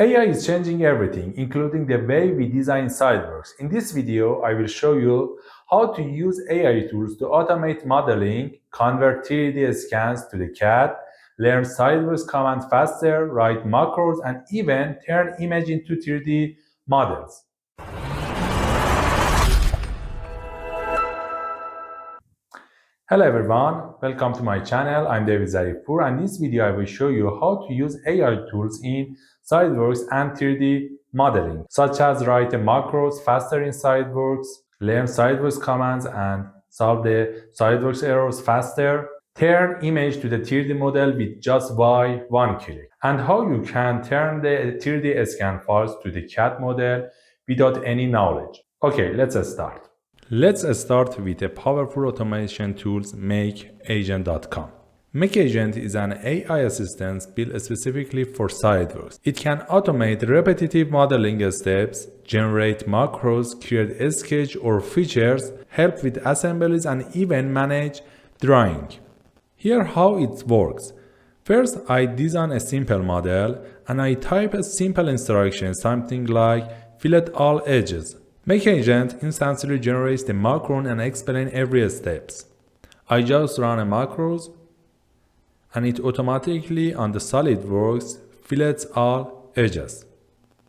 AI is changing everything, including the way we design SolidWorks. In this video, I will show you how to use AI tools to automate modeling, convert 3D scans to the CAD, learn SolidWorks commands faster, write macros, and even turn image into 3D models. Hello everyone, welcome to my channel. I'm David Zarifpour, and in this video I will show you how to use AI tools in SolidWorks and 3D modeling, such as write macros faster in SolidWorks, learn SolidWorks commands and solve the SolidWorks errors faster, turn image to the 3D model with just by one click, and how you can turn the 3D scan files to the CAD model without any knowledge. Okay, let's start. Let's start with the powerful automation tools MecAgent.com. MecAgent is an AI assistant built specifically for SolidWorks. It can automate repetitive modeling steps, generate macros, create a sketch or features, help with assemblies, and even manage drawing. Here how it works. First, I design a simple model and I type a simple instruction, something like fillet all edges. MecAgent instantly generates the macro and explains every steps. I just run a macros and it automatically on the SolidWorks fillets all edges.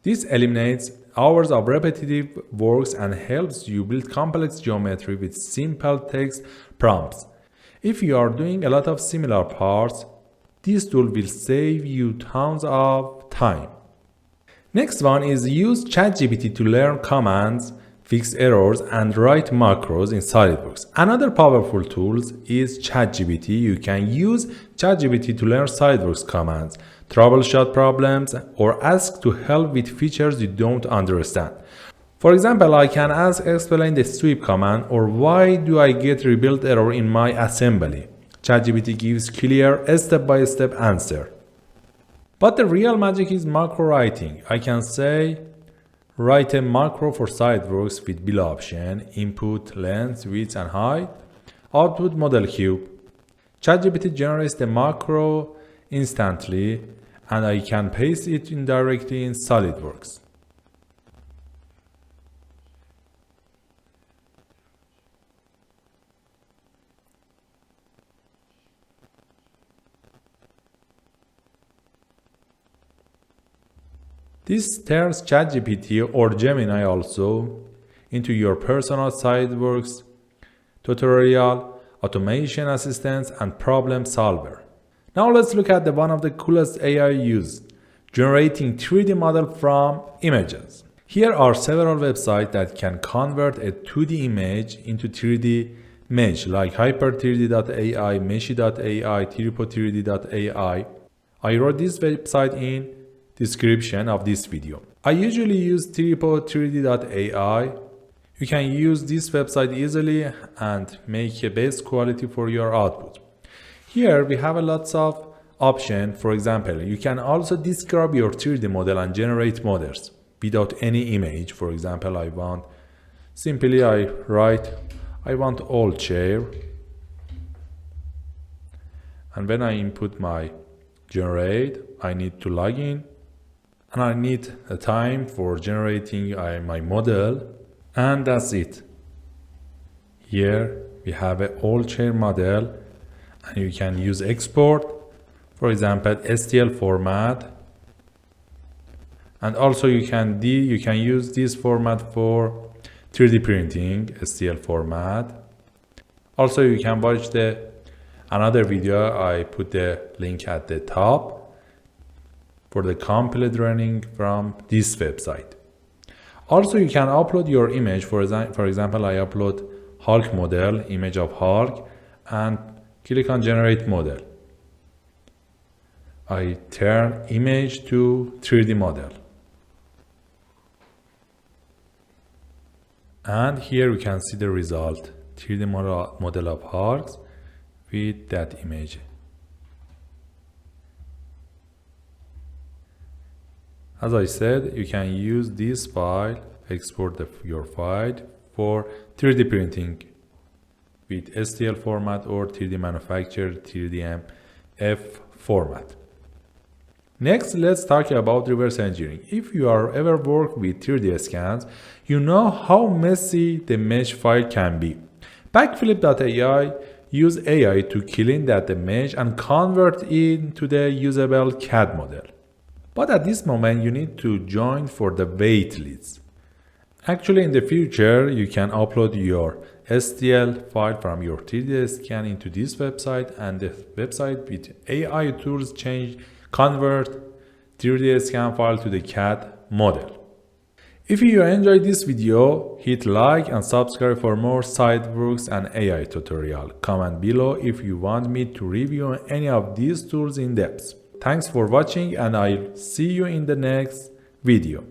This eliminates hours of repetitive works and helps you build complex geometry with simple text prompts. If you are doing a lot of similar parts, this tool will save you tons of time. Next one is use ChatGPT to learn commands, fix errors, and write macros in SolidWorks. Another powerful tool is ChatGPT. You can use ChatGPT to learn SolidWorks commands, troubleshoot problems, or ask to help with features you don't understand. For example, I can ask explain the sweep command or why do I get rebuild error in my assembly. ChatGPT gives clear step-by-step answer. But the real magic is macro writing. I can say, write a macro for SolidWorks with below option, input, length, width, and height, output model cube. ChatGPT generates the macro instantly, and I can paste it in directly in SolidWorks. This turns ChatGPT or Gemini also into your personal SolidWorks tutorial, automation assistant, and problem solver. Now let's look at one of the coolest AI used, generating 3D model from images. Here are several websites that can convert a 2D image into 3D mesh like hyper3d.ai, meshy.ai, tripo3d.ai. I wrote this website in description of this video. I usually use tripo3d.ai. You can use this website easily and make a best quality for your output. Here we have a lots of options. For example, you can also describe your 3D model and generate models without any image. For example, I want old chair, and when I input my generate, I need to log in. And I need a time for generating my model, and that's it. Here we have an old chair model, and you can use export, for example STL format, and also you can use this format for 3D printing, STL format. Also you can watch another video, I put the link at the top, for the complete running from this website. Also, you can upload your image. For example, I upload Hulk model, image of Hulk, and click on generate model. I turn image to 3D model. And here we can see the result, 3D model of Hulk with that image. As I said, you can use this file, export your file for 3D printing with STL format or 3D manufactured 3DMF format. Next, let's talk about reverse engineering. If you are ever worked with 3D scans, you know how messy the mesh file can be. Backflip.ai use AI to clean that mesh and convert it into the usable CAD model. But at this moment, you need to join for the wait list. Actually, in the future, you can upload your STL file from your 3D scan into this website, and the website with AI tools convert 3D scan file to the CAD model. If you enjoyed this video, hit like and subscribe for more SolidWorks and AI tutorial. Comment below if you want me to review any of these tools in depth. Thanks for watching, and I'll see you in the next video.